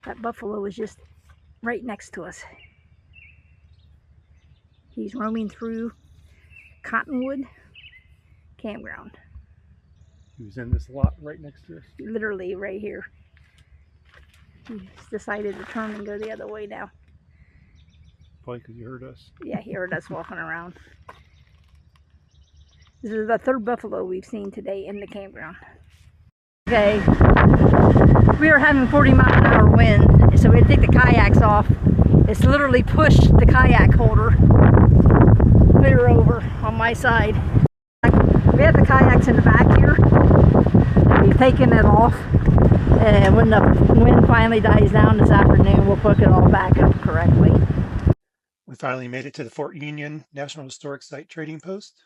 That buffalo is just right next to us. He's roaming through Cottonwood Campground. He was in this lot right next to us. Literally right here. He's decided to turn and go the other way now. Probably because he heard us. Yeah, he heard us walking around. This is the third buffalo we've seen today in the campground. Okay, we are having 40-mile-an-hour wind, so we had to take the kayaks off. It's literally pushed the kayak holder clear over on my side. We have the kayaks in the back here. We've taken it off, and when the wind finally dies down this afternoon, we'll put it all back up correctly. We finally made it to the Fort Union National Historic Site trading post.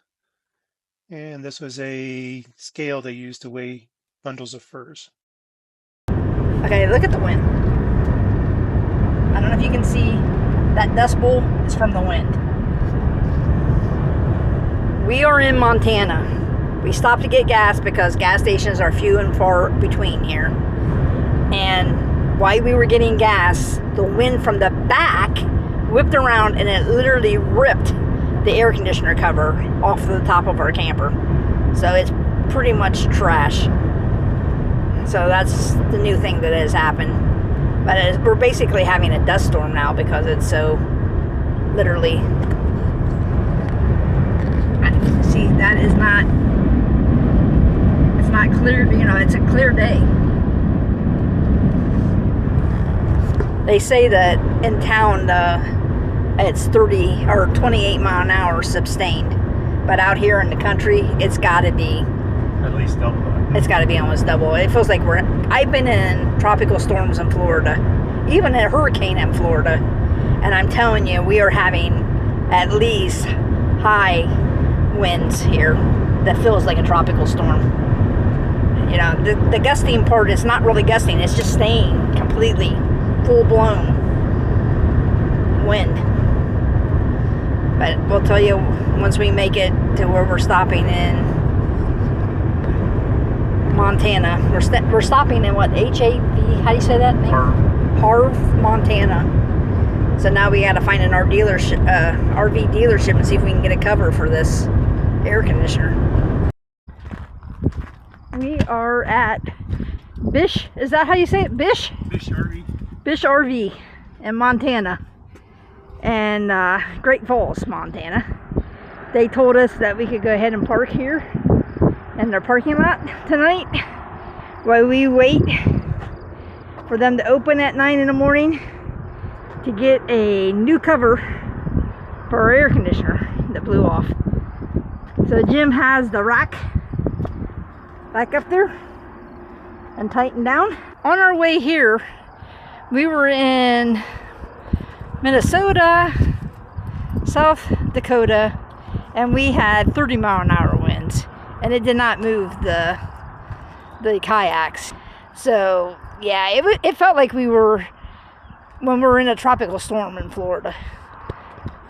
And this was a scale they used to weigh bundles of furs. Okay, look at the wind. I don't know if you can see that dust bowl is from the wind. We are in Montana. We stopped to get gas because gas stations are few and far between here. And while we were getting gas, the wind from the back whipped around and it literally ripped the air conditioner cover off the top of our camper. So it's pretty much trash. So that's the new thing that has happened. But we're basically having a dust storm now because it's so literally. See, that is not. It's not clear. You know, it's a clear day. They say that in town it's 30 or 28 mile an hour sustained, but out here in the country, it's got to be At least double that. It's got to be almost double. It feels like I've been in tropical storms in Florida, even a hurricane in Florida, and I'm telling you, we are having at least high winds here that feels like a tropical storm. You know, the gusting part is not really gusting, it's just staying completely full-blown wind. But we'll tell you once we make it to where we're stopping in Montana. We're stopping in what? H-A-V? How do you say that name? Harv, Montana. So now we got to find an RV dealership and see if we can get a cover for this air conditioner. We are at Bish. Is that how you say it? Bish? Bish RV. Bish RV in Montana. And Great Falls, Montana. They told us that we could go ahead and park here in their parking lot tonight while we wait for them to open at 9 in the morning to get a new cover for our air conditioner that blew off. So Jim has the rack back up there and tightened down. On our way here, we were in Minnesota, South Dakota, and we had 30-mile-an-hour winds, and it did not move the kayaks. So yeah, it felt like we were when we were in a tropical storm in Florida.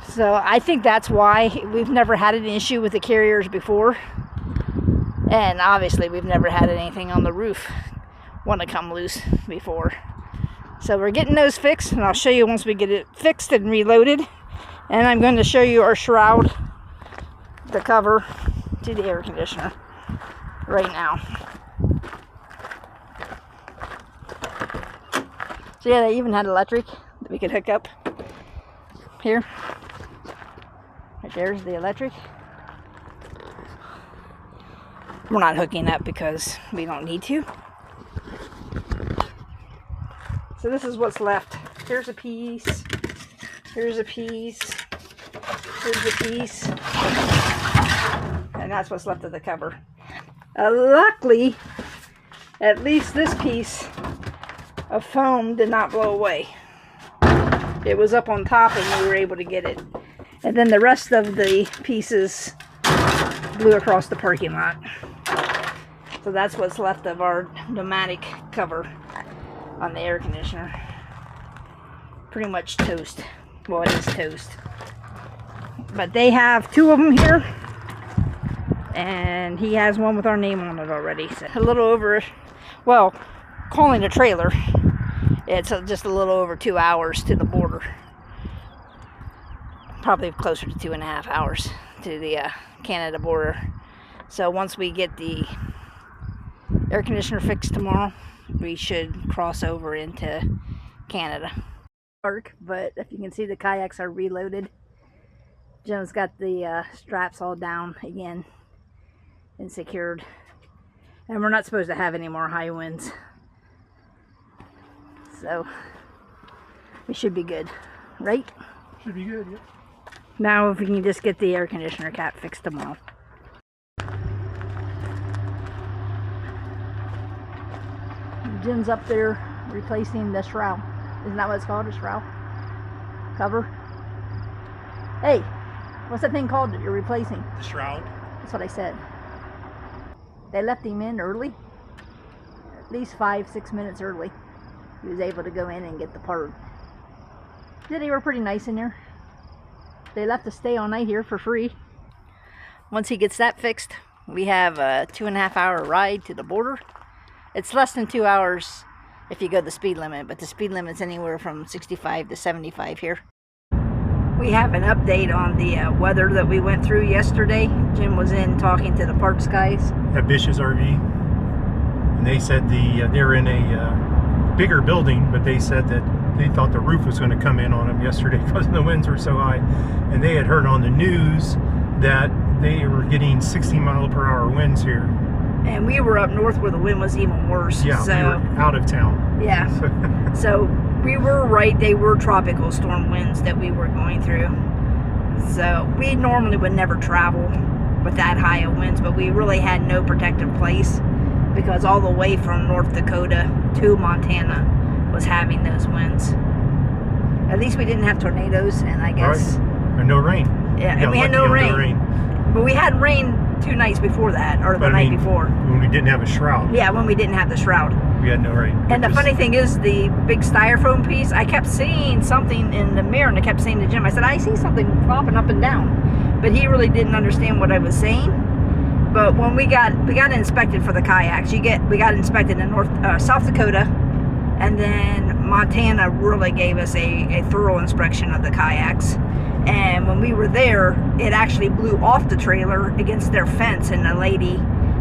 So I think that's why we've never had an issue with the carriers before, and obviously we've never had anything on the roof want to come loose before. So we're getting those fixed, and I'll show you once we get it fixed and reloaded. And I'm going to show you our shroud, the cover to the air conditioner right now. So yeah, they even had electric that we could hook up here. Right there's the electric. We're not hooking up because we don't need to. So this is what's left. Here's a piece. Here's a piece. Here's a piece. And that's what's left of the cover. Luckily, at least this piece of foam did not blow away. It was up on top and we were able to get it. And then the rest of the pieces blew across the parking lot. So that's what's left of our pneumatic cover on the air conditioner. Pretty much toast. Well, it is toast. But they have two of them here, and he has one with our name on it already. So a little over, well, calling a trailer. It's just a little over 2 hours to the border. Probably closer to 2.5 hours to the Canada border. So once we get the air conditioner fixed tomorrow, we should cross over into Canada. But if you can see, the kayaks are reloaded. Jim's got the straps all down again and secured. And we're not supposed to have any more high winds. So we should be good, right? Should be good, yeah. Now if we can just get the air conditioner cap fixed tomorrow. Jim's up there replacing the shroud. Isn't that what it's called, a shroud? Cover? Hey, what's that thing called that you're replacing? The shroud. That's what I said. They left him in early. At least 5-6 minutes early. He was able to go in and get the part. They were pretty nice in there. They left us stay all night here for free. Once he gets that fixed, we have a 2.5 hour ride to the border. It's less than 2 hours if you go the speed limit, but the speed limit's anywhere from 65 to 75 here. We have an update on the weather that we went through yesterday. Jim was in talking to the parts guys at Bish's RV, and they said they're in a bigger building, but they said that they thought the roof was going to come in on them yesterday because the winds were so high, and they had heard on the news that they were getting 60-mile-per-hour winds here. And we were up north where the wind was even worse. Yeah, so, we were out of town. Yeah. So we were right. They were tropical storm winds that we were going through. So we normally would never travel with that high of winds, but we really had no protective place because all the way from North Dakota to Montana was having those winds. At least we didn't have tornadoes, and I guess... Right. And no rain. Yeah, and we had no rain. But we had rain 2 nights before that, or the night before. When we didn't have a shroud. Yeah, when we didn't have the shroud. We had no rain. And the funny thing is, the big styrofoam piece, I kept seeing something in the mirror, and I kept saying to Jim, I said, I see something flopping up and down. But he really didn't understand what I was saying. But when we got inspected for the kayaks, we got inspected in South Dakota, and then Montana really gave us a thorough inspection of the kayaks. And when we were there, it actually blew off the trailer against their fence, and the lady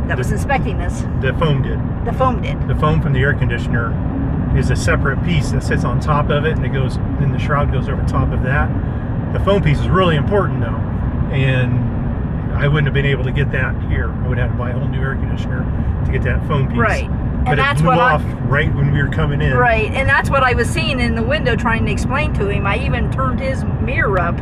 that was inspecting us. The foam did. The foam did. The foam from the air conditioner is a separate piece that sits on top of it, and then the shroud goes over top of that. The foam piece is really important though, and I wouldn't have been able to get that here. I would have to buy a whole new air conditioner to get that foam piece. Right. But and it blew off right when we were coming in. Right, and that's what I was seeing in the window trying to explain to him. I even turned his mirror up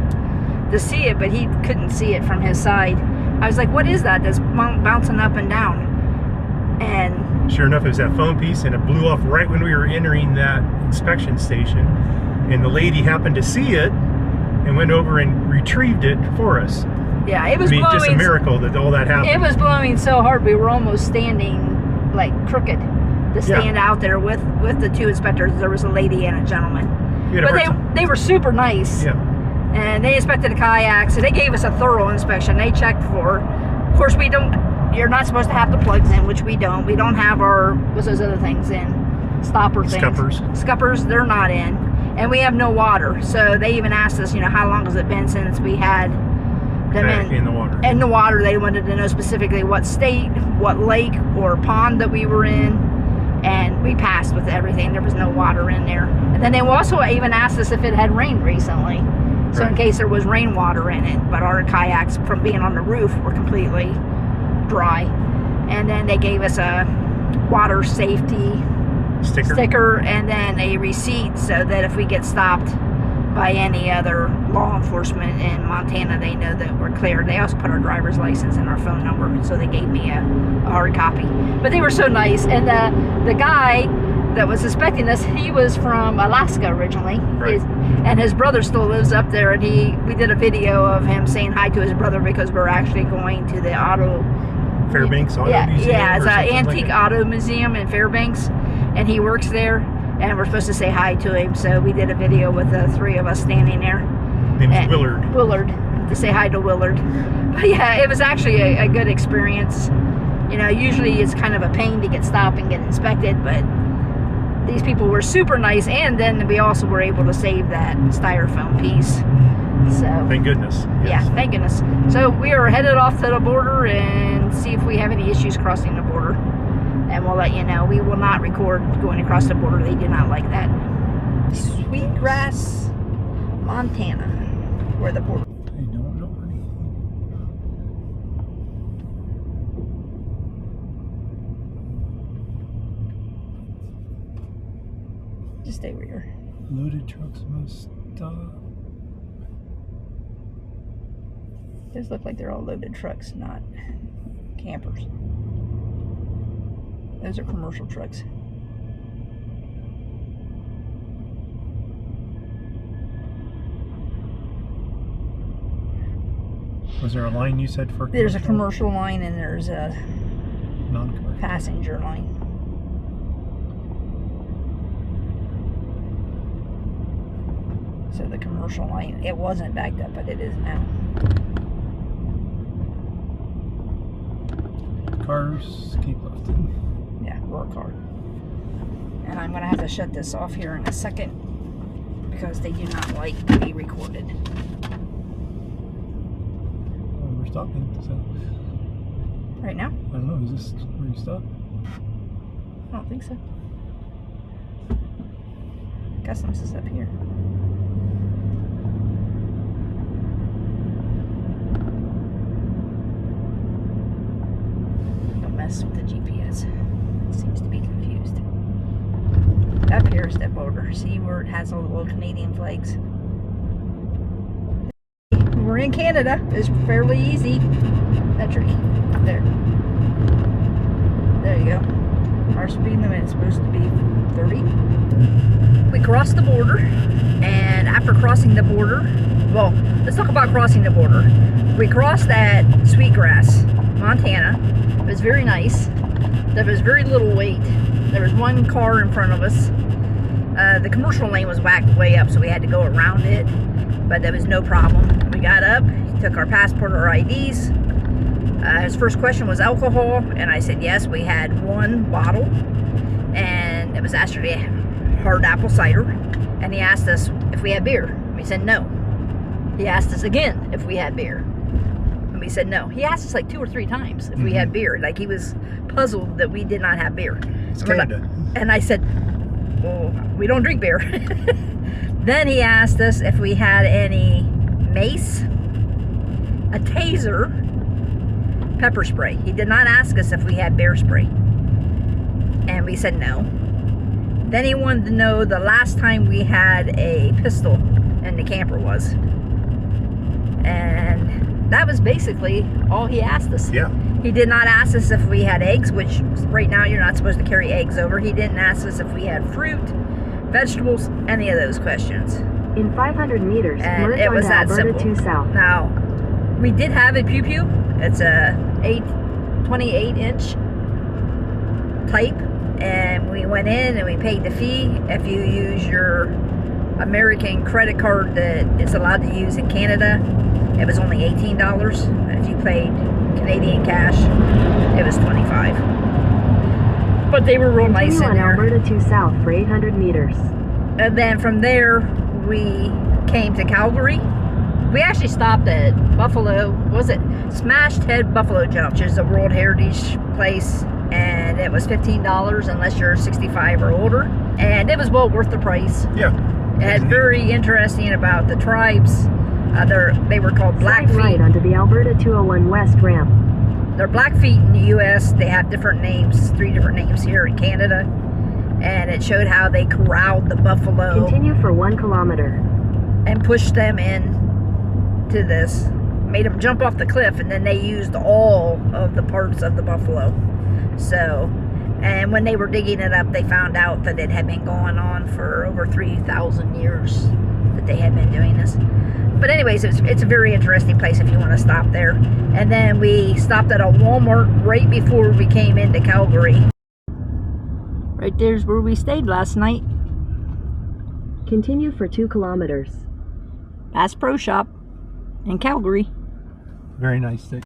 to see it, but he couldn't see it from his side. I was like, what is that that's bouncing up and down? And sure enough, it was that foam piece, and it blew off right when we were entering that inspection station. And the lady happened to see it and went over and retrieved it for us. Yeah, it was blowing. Just a miracle that all that happened. It was blowing so hard, we were almost standing like crooked to stand out there with the 2 inspectors. There was a lady and a gentleman. But they were super nice. Yeah. And they inspected the kayaks, and they gave us a thorough inspection. They checked for, of course, you're not supposed to have the plugs in, which we don't. We don't have what's those other things in? Stopper things. Scuppers, they're not in. And we have no water. So they even asked us, how long has it been since we had them in the water. In the water, they wanted to know specifically what state, what lake or pond that we were in. And we passed with everything. There was no water in there. And then they also even asked us if it had rained recently. So in case there was rainwater in it, but our kayaks from being on the roof were completely dry. And then they gave us a water safety sticker and then a receipt so that if we get stopped by any other law enforcement in Montana, they know that we're cleared. They also put our driver's license and our phone number, so they gave me a hard copy. But they were so nice. And the guy that was inspecting us, he was from Alaska originally. And his brother still lives up there, and we did a video of him saying hi to his brother because we're actually going to the Fairbanks Auto Museum. Yeah, it's an antique auto museum in Fairbanks, and he works there, and we're supposed to say hi to him, so we did a video with the 3 of us standing there. His name's Willard. Willard, to say hi to Willard. But yeah, it was actually a good experience. Usually it's kind of a pain to get stopped and get inspected, but these people were super nice, and then we also were able to save that styrofoam piece. So Thank goodness. yeah, thank goodness. So we are headed off to the border and see if we have any issues crossing the border, and we'll let you know. We will not record going across the border. They do not like that. Sweetgrass, Montana, where the border. I don't know anything. Just stay where you're. Loaded trucks must stop. Those look like they're all loaded trucks, not campers. Those are commercial trucks. Was there a line you said for? There's a commercial line and there's a Non-commercial. passenger line. So the commercial line, it wasn't backed up, but it is now. Cars keep left. Yeah, we're a car. And I'm gonna have to shut this off here in a second because they do not like to be recorded. We're stopping. So Right now? I don't know. Is this where you stop? I don't think so. Customs is up here. Don't mess with the GPS. It seems to be confused. Up here is the border. See where it has all the little Canadian flags? We're in Canada. It's fairly easy. That tree. There. There you go. Our speed limit is supposed to be 30. We crossed the border, and after crossing the border, well, let's talk about crossing the border. We crossed at Sweetgrass, Montana. It was very nice. There was very little wait. There was one car in front of us. The commercial lane was whacked way up, so we had to go around it, but there was no problem. We got up, took our passport or IDs. His first question was alcohol, and I said yes. We had one bottle, and it was actually hard apple cider. And he asked us if we had beer. We said no. He asked us again if we had beer, and we said no. He asked us like 2 or 3 times if we had beer. Like he was puzzled that we did not have beer. It's Canada. And I said, well, we don't drink beer. Then he asked us if we had any mace, a taser, pepper spray. He did not ask us if we had bear spray. And we said no. Then he wanted to know the last time we had a pistol in the camper was. And that was basically all he asked us. Yeah. He did not ask us if we had eggs, which right now you're not supposed to carry eggs over. He didn't ask us if we had fruit, vegetables, any of those questions. In 500 meters, And merge it was onto that Alberta simple. 2 South. Now, we did have a pew pew. It's a 28-inch type, and we went in and we paid the fee. If you use your American credit card that it's allowed to use in Canada, it was only $18. If you paid Canadian cash, it was $25. But they were real nice in Continue on there. Alberta 2 South for 800 meters. And then from there, we came to Calgary. We actually stopped at Buffalo, was it Smashed Head Buffalo Jump, which is a World Heritage place, and it was $15 unless you're 65 or older, and it was well worth the price. Yeah. It had very interesting about the tribes. They were called Slide Blackfeet. right onto the Alberta 201 West ramp. They're Blackfeet in the U.S. They have different names, 3 different names here in Canada, and it showed how they corralled the buffalo. Continue for 1 kilometer. And pushed them in to this, made them jump off the cliff, and then they used all of the parts of the buffalo. So, and when they were digging it up, they found out that it had been going on for over 3,000 years that they had been doing this. But anyways, it's a very interesting place if you want to stop there. And then we stopped at a Walmart right before we came into Calgary. Right there's where we stayed last night. Continue for 2 kilometers. Bass Pro Shop in Calgary. Very nice day.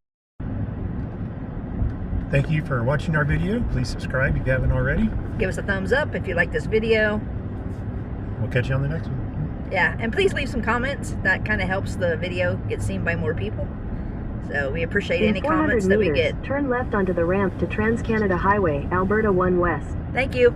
Thank you for watching our video. Please subscribe if you haven't already. Give us a thumbs up if you like this video. We'll catch you on the next one. Yeah, and please leave some comments. That kind of helps the video get seen by more people. So we appreciate In any 400 comments that we meters, get. turn left onto the ramp to Trans-Canada Highway, Alberta 1 West. Thank you.